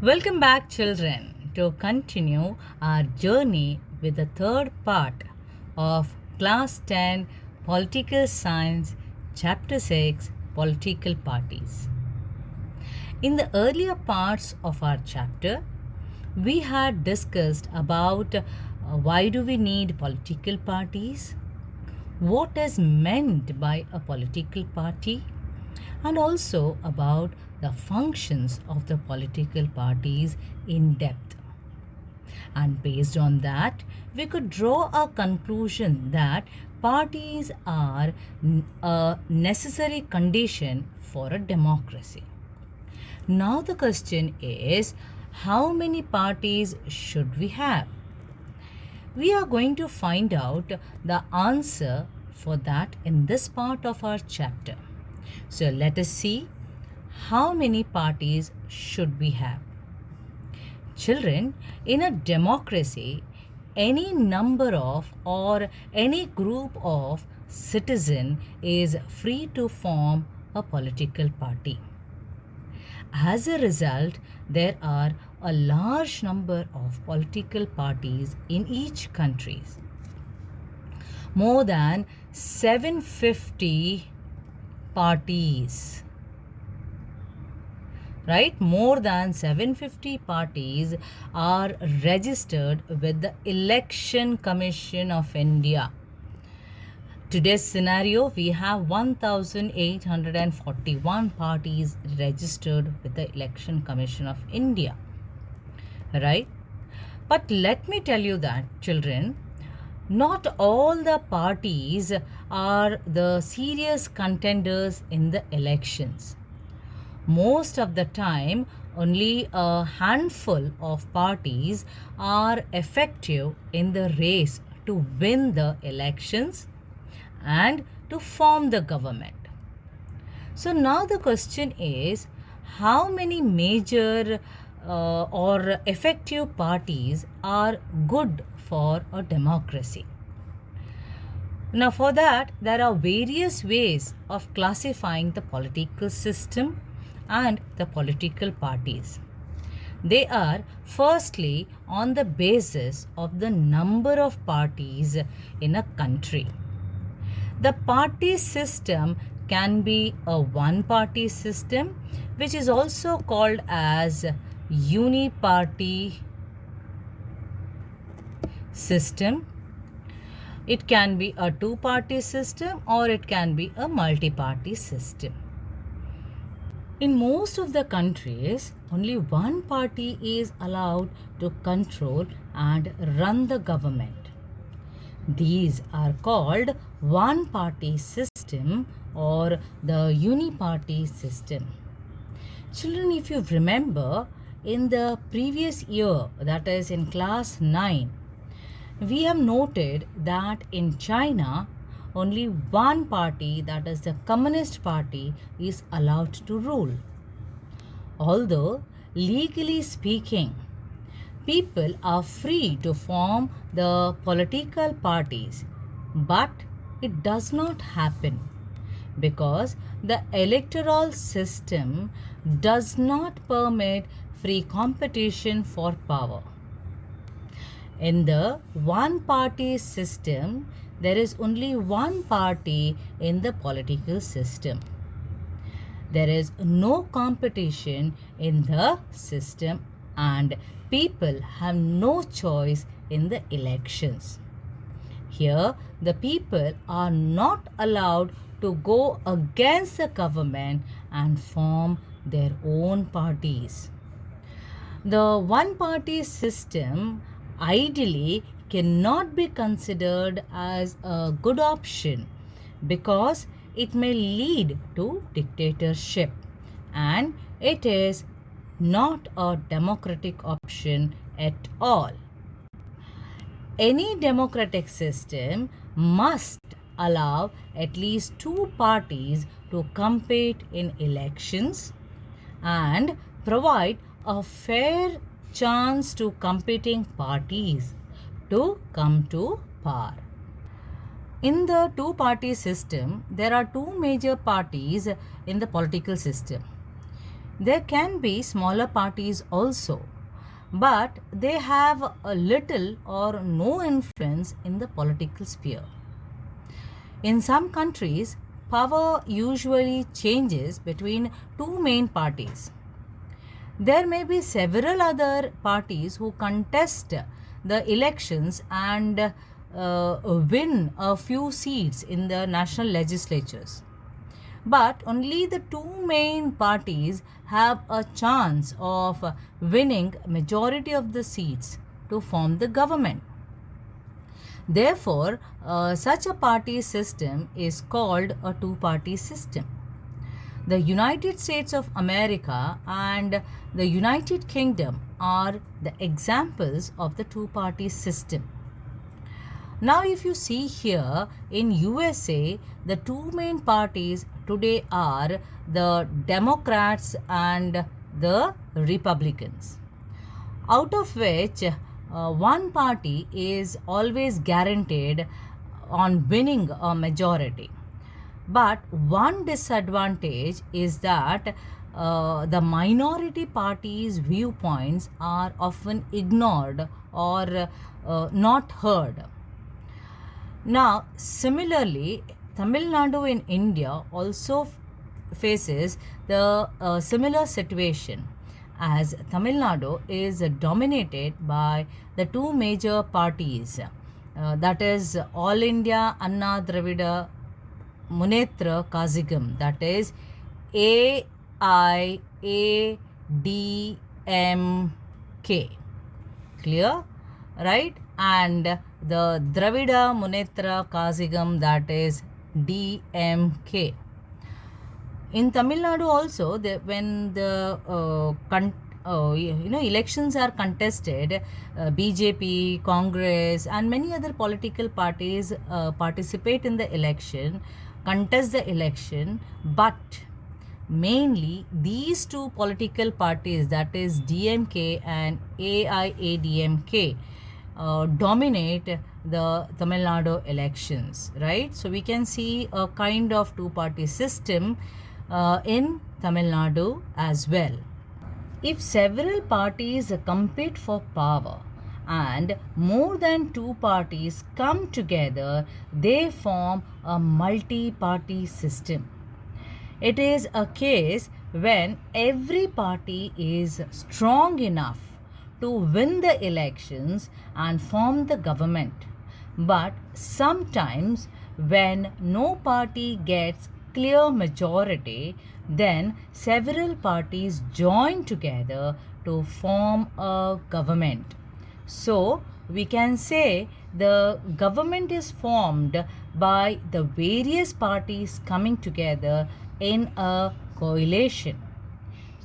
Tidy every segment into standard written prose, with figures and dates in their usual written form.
Welcome back, children, to continue our journey with the third part of Class 10 Political Science, Chapter 6 Political Parties. In the earlier parts of our chapter, we had discussed about why do we need political parties, what is meant by a political party, and also about the functions of the political parties in depth. And based on that, we could draw a conclusion that parties are a necessary condition for a democracy. Now the question is, how many parties should we have? We are going to find out the answer for that in this part of our chapter. So let us see how many parties should we have. Children, in a democracy, any number of or any group of citizens is free to form a political party. As a result, there are a large number of political parties in each country. More than 750 parties. Right? More than 750 parties are registered with the Election Commission of India. Today's scenario, we have 1,841 parties registered with the Election Commission of India. Right? But let me tell you that, children, not all the parties are the serious contenders in the elections. Most of the time, only a handful of parties are effective in the race to win the elections and to form the government. So now the question is, how many major or effective parties are good for a democracy? Now for that, there are various ways of classifying the political system and the political parties. They are firstly on the basis of the number of parties in a country. The party system can be a one-party system, which is also called as uniparty system. It can be a two-party system or it can be a multi-party system. In most of the countries, only one party is allowed to control and run the government. These are called one-party system or the uniparty system. Children, if you remember, in the previous year, that is in class 9, we have noted that in China, only one party, that is the Communist Party, is allowed to rule. Although, legally speaking, people are free to form the political parties, but it does not happen because the electoral system does not permit free competition for power. In the one-party system, there is only one party in the political system. There is no competition in the system and people have no choice in the elections. Here, the people are not allowed to go against the government and form their own parties. The one-party system ideally cannot be considered as a good option because it may lead to dictatorship and it is not a democratic option at all. Any democratic system must allow at least two parties to compete in elections and provide a fair chance to competing parties to come to power. In the two-party system, there are two major parties in the political system. There can be smaller parties also, but they have a little or no influence in the political sphere. In some countries, power usually changes between two main parties. There may be several other parties who contest the elections and win a few seats in the national legislatures. But only the two main parties have a chance of winning majority of the seats to form the government. Therefore, such a party system is called a two-party system. The United States of America and the United Kingdom are the examples of the two-party system. Now, if you see here in USA, the two main parties today are the Democrats and the Republicans, out of which one party is always guaranteed on winning a majority. But one disadvantage is that the minority parties' viewpoints are often ignored or not heard. Now, similarly, Tamil Nadu in India also faces the similar situation, as Tamil Nadu is dominated by the two major parties, that is All India Anna Dravida Munnetra Kazhagam, that is AIADMK. Clear? Right? And the Dravida Munnetra Kazhagam, that is DMK. In Tamil Nadu also, when the elections are contested, BJP, Congress and many other political parties participate in the election, contest the election, but mainly these two political parties, that is DMK and AIADMK, dominate the Tamil Nadu elections, right? So we can see a kind of two-party system in Tamil Nadu as well. If several parties compete for power and more than two parties come together, they form a multi-party system. It is a case when every party is strong enough to win the elections and form the government. But sometimes when no party gets clear majority, then several parties join together to form a government. So we can say the government is formed by the various parties coming together in a coalition.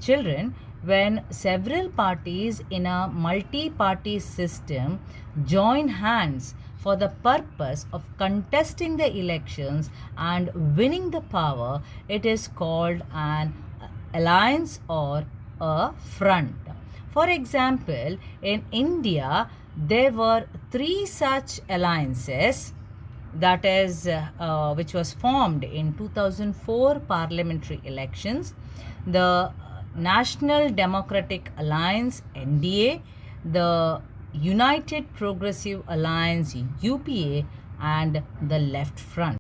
Children, when several parties in a multi-party system join hands for the purpose of contesting the elections and winning the power, it is called an alliance or a front. For example, in India, there were three such alliances, that is which was formed in 2004 parliamentary elections: the National Democratic Alliance NDA, the United Progressive Alliance UPA, and the Left Front.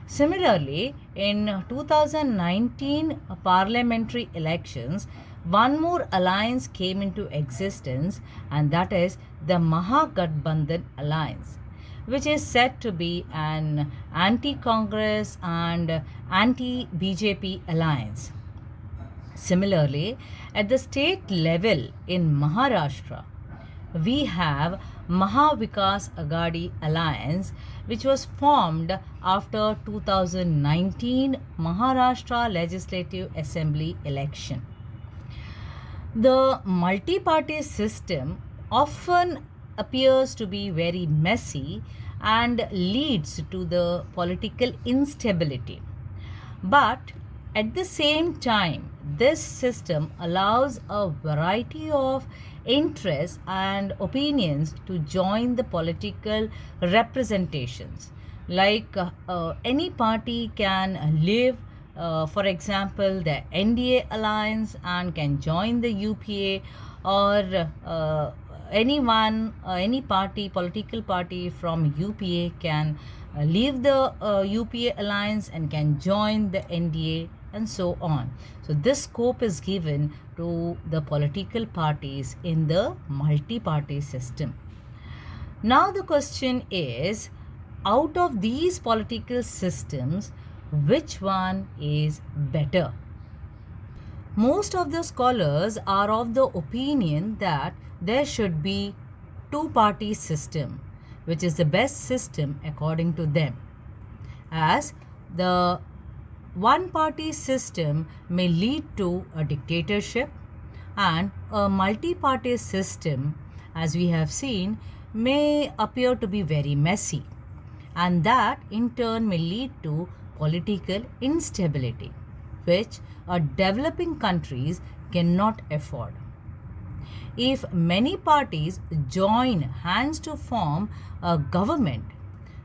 Similarly, in 2019 parliamentary elections, one more alliance came into existence, and that is the Mahagathbandhan Alliance, which is said to be an anti-Congress and anti-BJP alliance. Similarly, at the state level in Maharashtra, we have Mahavikas Aghadi Alliance, which was formed after 2019 Maharashtra Legislative Assembly election. The multi-party system often appears to be very messy and leads to the political instability. But at the same time, this system allows a variety of interests and opinions to join the political representations. Like any party can live for example, the NDA alliance and can join the UPA, or anyone, any party, political party from UPA can leave the UPA alliance and can join the NDA, and so on. So this scope is given to the political parties in the multi-party system. Now the question is, out of these political systems, which one is better? Most of the scholars are of the opinion that there should be two-party system, which is the best system according to them, as the one-party system may lead to a dictatorship, and a multi-party system, as we have seen, may appear to be very messy, and that in turn may lead to political instability, which developing countries cannot afford. If many parties join hands to form a government,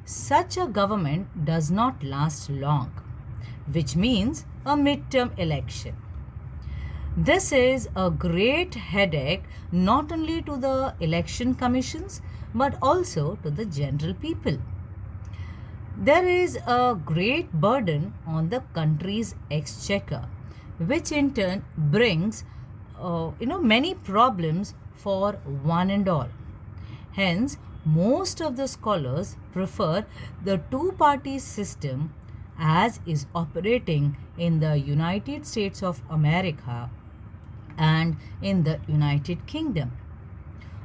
such a government does not last long, which means a midterm election. This is a great headache not only to the election commissions but also to the general people. There is a great burden on the country's exchequer, which in turn brings many problems for one and all. Hence, most of the scholars prefer the two-party system as is operating in the United States of America and in the United Kingdom,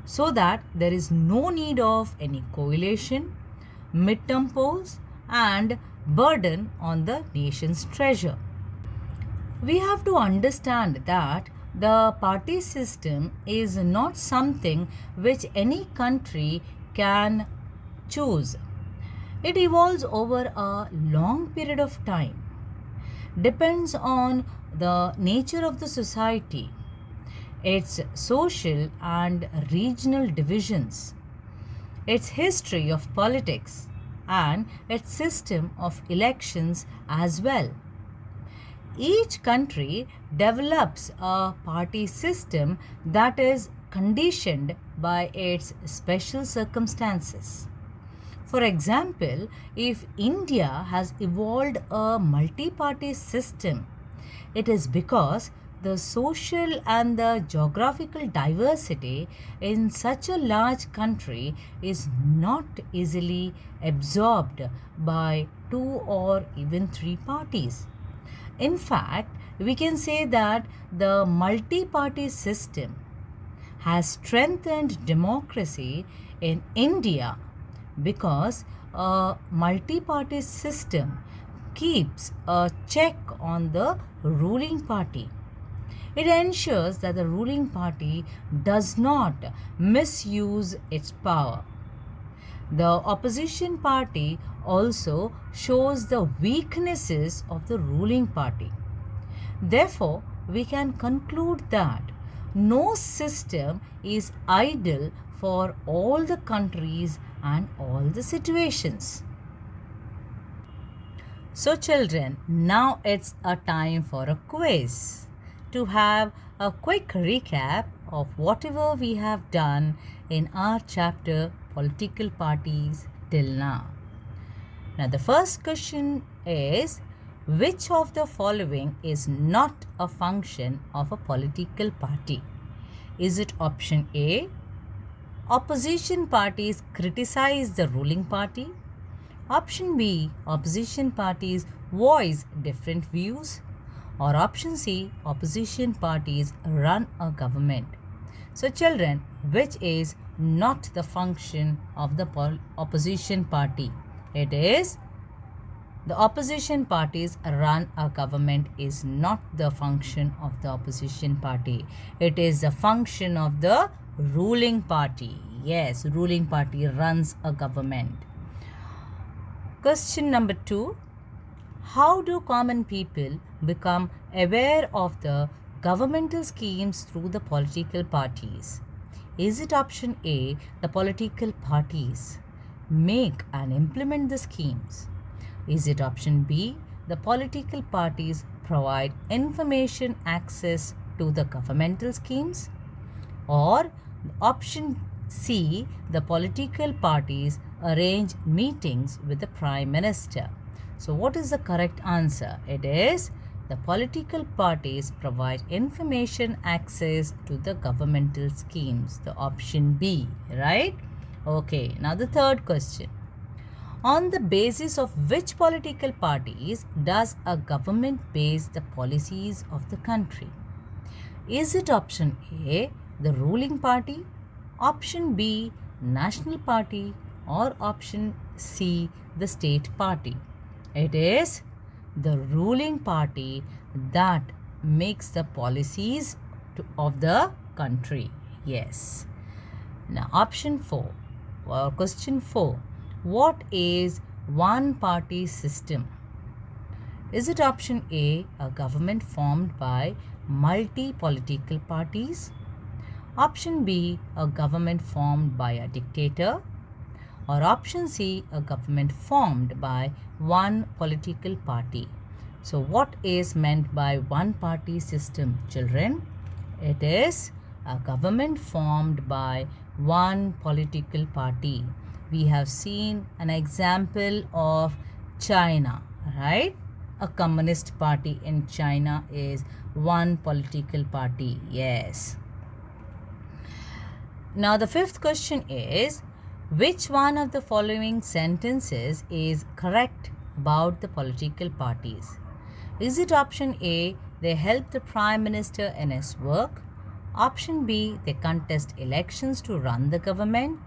so that there is no need of any coalition, midterm polls, and burden on the nation's treasure. We have to understand that the party system is not something which any country can choose. It evolves over a long period of time, depends on the nature of the society, its social and regional divisions, its history of politics, and its system of elections as well. Each country develops a party system that is conditioned by its special circumstances. For example, if India has evolved a multi-party system, it is because the social and the geographical diversity in such a large country is not easily absorbed by two or even three parties. In fact, we can say that the multi-party system has strengthened democracy in India because a multi-party system keeps a check on the ruling party. It ensures that the ruling party does not misuse its power. The opposition party also shows the weaknesses of the ruling party. Therefore, we can conclude that no system is ideal for all the countries and all the situations. So children, now it's a time for a quiz to have a quick recap of whatever we have done in our chapter Political Parties till now. Now the first question is, which of the following is not a function of a political party? Is it option A, opposition parties criticize the ruling party? Option B, opposition parties voice different views? Or option C, opposition parties run a government? So children, which is not the function of the opposition party? It is the opposition parties run a government is not the function of the opposition party. It is the function of the ruling party. Yes, ruling party runs a government. Question number 2. How do common people become aware of the governmental schemes through the political parties? Is it option A, the political parties make and implement the schemes? Is it option B, the political parties provide information access to the governmental schemes? Or option C, the political parties arrange meetings with the Prime Minister. So what is the correct answer? It is the political parties provide information access to the governmental schemes. The option B, right? Okay, now the third question. On the basis of which political parties does a government base the policies of the country? Is it option A, the ruling party, option B, national party, or option C, the state party? It is the ruling party that makes the policies of the country. Yes. Now option 4 or question 4. What is one party system? Is it option A, a government formed by multi-political parties? Option B, a government formed by a dictator? Or option C, a government formed by one political party? So what is meant by one party system, children? It is a government formed by one political party. We have seen an example of China, right? A communist party in China is one political party. Yes. Now the fifth question is, which one of the following sentences is correct about the political parties? Is it option A, they help the Prime Minister in his work? Option B, they contest elections to run the government?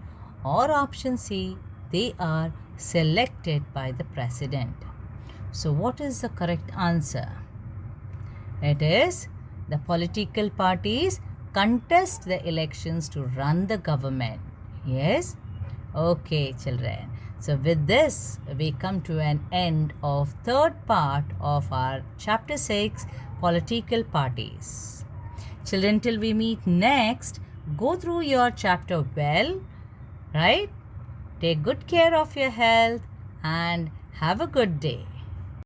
Or option C, they are selected by the President? So what is the correct answer? It is the political parties contest the elections to run the government. Yes? Okay, children. So with this, we come to an end of third part of our chapter 6, political parties. Children, till we meet next, go through your chapter well, right? Take good care of your health and have a good day.